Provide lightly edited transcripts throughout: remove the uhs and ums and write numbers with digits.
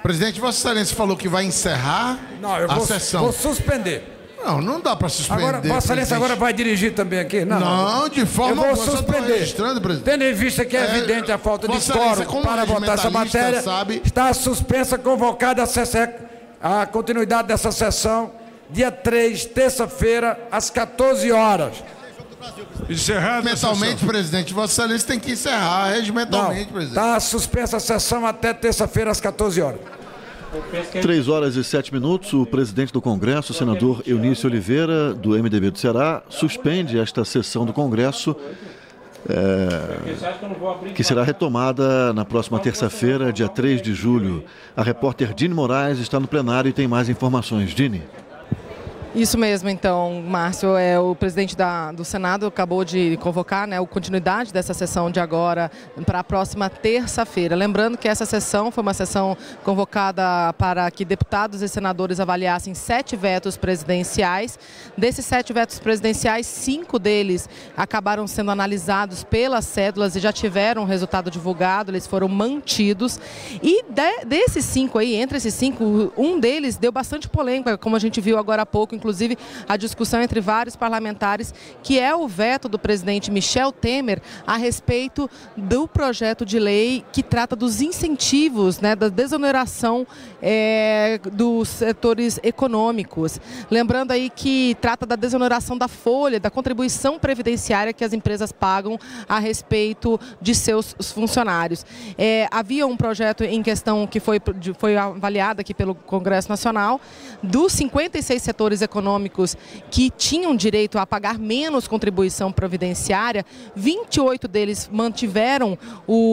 Presidente, Vossa Excelência falou que vai encerrar a sessão. Vou suspender. Não dá para suspender. Agora, Vossa Excelência agora vai dirigir também aqui? Não, de forma alguma. Eu vou suspender. Presidente. Tendo em vista que é evidente a falta de quórum para votar essa matéria, está suspensa, convocada a continuidade dessa sessão, dia 3, terça-feira, às 14 horas. Encerrado. Regimentalmente, presidente, Vossa Excelência tem que encerrar regimentalmente, presidente. Está suspensa a sessão até terça-feira, às 14 horas. 3 horas e 7 minutos, o presidente do Congresso, o senador Eunício Oliveira, do MDB do Ceará, suspende esta sessão do Congresso, que será retomada na próxima terça-feira, dia 3 de julho. A repórter Dini Moraes está no plenário e tem mais informações. Dini. Isso mesmo, então, Márcio, o presidente do Senado acabou de convocar, né, a continuidade dessa sessão de agora para a próxima terça-feira. Lembrando que essa sessão foi uma sessão convocada para que deputados e senadores avaliassem 7 vetos presidenciais. Desses 7 vetos presidenciais, 5 deles acabaram sendo analisados pelas cédulas e já tiveram o resultado divulgado, eles foram mantidos. E desses 5 aí, entre esses 5, um deles deu bastante polêmica, como a gente viu agora há pouco, inclusive a discussão entre vários parlamentares, que é o veto do presidente Michel Temer a respeito do projeto de lei que trata dos incentivos, né, da desoneração dos setores econômicos. Lembrando aí que trata da desoneração da folha, da contribuição previdenciária que as empresas pagam a respeito de seus funcionários. Havia um projeto em questão que foi avaliado aqui pelo Congresso Nacional, dos 56 setores econômicos que tinham direito a pagar menos contribuição previdenciária, 28 deles mantiveram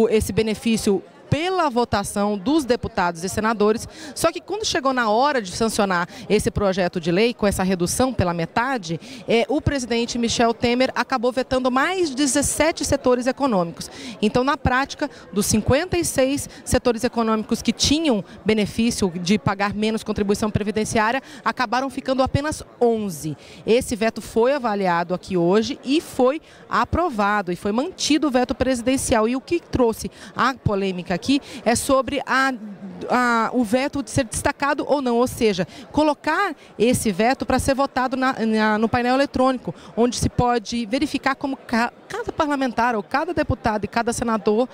esse benefício pela votação dos deputados e senadores, só que quando chegou na hora de sancionar esse projeto de lei, com essa redução pela metade, o presidente Michel Temer acabou vetando mais 17 setores econômicos. Então, na prática, dos 56 setores econômicos que tinham benefício de pagar menos contribuição previdenciária, acabaram ficando apenas 11. Esse veto foi avaliado aqui hoje e foi aprovado, e foi mantido o veto presidencial. E o que trouxe a polêmica aqui é sobre o veto de ser destacado ou não, ou seja, colocar esse veto para ser votado no painel eletrônico, onde se pode verificar como cada parlamentar ou cada deputado e cada senador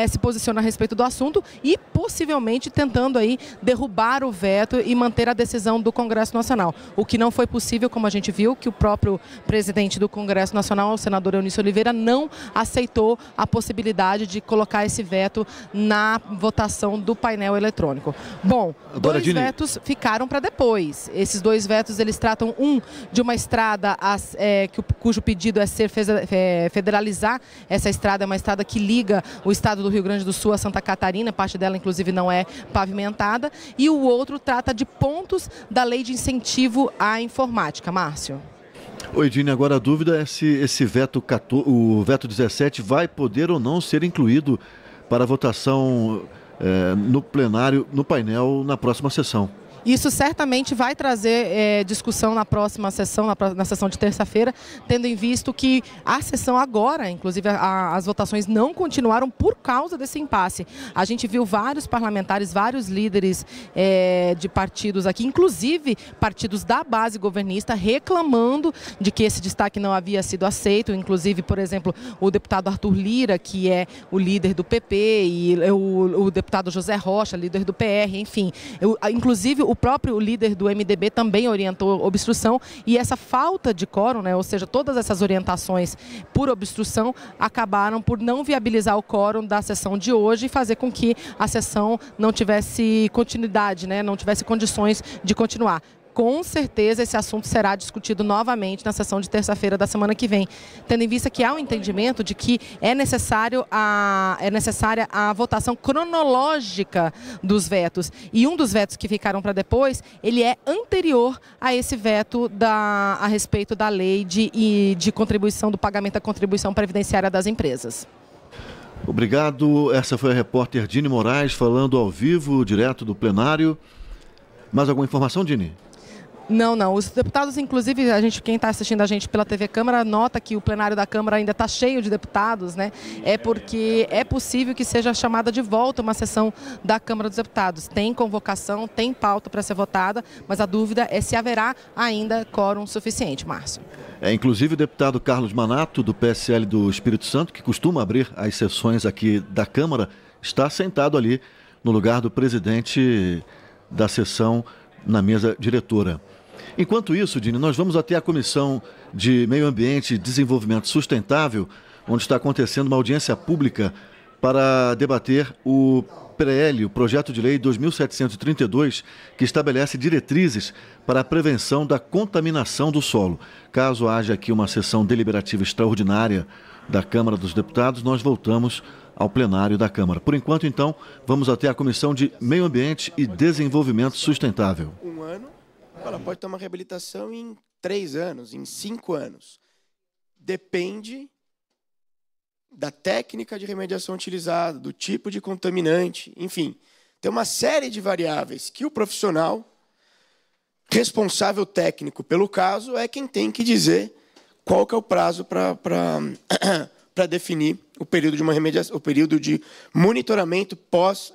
se posiciona a respeito do assunto e possivelmente tentando aí derrubar o veto e manter a decisão do Congresso Nacional. O que não foi possível, como a gente viu, que o próprio presidente do Congresso Nacional, o senador Eunício Oliveira, não aceitou a possibilidade de colocar esse veto na votação do painel eletrônico. Bom, dois vetos ficaram para depois. Esses 2 vetos, eles tratam de uma estrada cujo pedido é federalizar. Essa estrada é uma estrada que liga o estado do Rio Grande do Sul a Santa Catarina, parte dela inclusive não é pavimentada, e o outro trata de pontos da lei de incentivo à informática. Márcio. Oi, Dini, agora a dúvida é se esse veto, o veto 17, vai poder ou não ser incluído para votação no plenário, no painel, na próxima sessão. Isso certamente vai trazer discussão na próxima sessão, na sessão de terça-feira, tendo em vista que a sessão agora, inclusive as votações não continuaram por causa desse impasse. A gente viu vários parlamentares, vários líderes de partidos aqui, inclusive partidos da base governista, reclamando de que esse destaque não havia sido aceito. Inclusive, por exemplo, o deputado Arthur Lira, que é o líder do PP, e o deputado José Rocha, líder do PR, enfim. Inclusive, o próprio líder do MDB também orientou obstrução, e essa falta de quórum, né, ou seja, todas essas orientações por obstrução acabaram por não viabilizar o quórum da sessão de hoje e fazer com que a sessão não tivesse continuidade, né, não tivesse condições de continuar. Com certeza esse assunto será discutido novamente na sessão de terça-feira da semana que vem, tendo em vista que há um entendimento de que é necessária a votação cronológica dos vetos. E um dos vetos que ficaram para depois, ele é anterior a esse veto a respeito da lei de contribuição, do pagamento da contribuição previdenciária das empresas. Obrigado. Essa foi a repórter Dini Moraes falando ao vivo, direto do plenário. Mais alguma informação, Dini? Não, não. Os deputados, inclusive, quem está assistindo a gente pela TV Câmara, nota que o plenário da Câmara ainda está cheio de deputados, né? É porque é possível que seja chamada de volta uma sessão da Câmara dos Deputados. Tem convocação, tem pauta para ser votada, mas a dúvida é se haverá ainda quórum suficiente, Márcio. Inclusive o deputado Carlos Manato, do PSL do Espírito Santo, que costuma abrir as sessões aqui da Câmara, está sentado ali no lugar do presidente da sessão na mesa diretora. Enquanto isso, Dini, nós vamos até a Comissão de Meio Ambiente e Desenvolvimento Sustentável, onde está acontecendo uma audiência pública para debater o PRL, o Projeto de Lei 2732, que estabelece diretrizes para a prevenção da contaminação do solo. Caso haja aqui uma sessão deliberativa extraordinária da Câmara dos Deputados, nós voltamos ao plenário da Câmara. Por enquanto, então, vamos até a Comissão de Meio Ambiente e Desenvolvimento Sustentável. Um ano, ela pode ter uma reabilitação em 3 anos, em 5 anos. Depende da técnica de remediação utilizada, do tipo de contaminante, enfim. Tem uma série de variáveis que o profissional responsável técnico pelo caso é quem tem que dizer qual que é o prazo para definir o período de uma remediação, o período de monitoramento pós.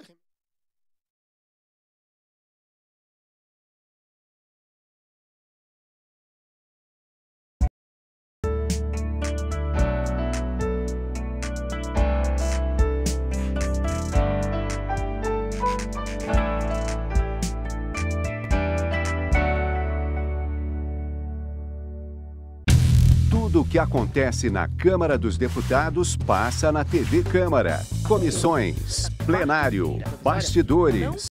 Tudo o que acontece na Câmara dos Deputados passa na TV Câmara. Comissões, plenário, bastidores.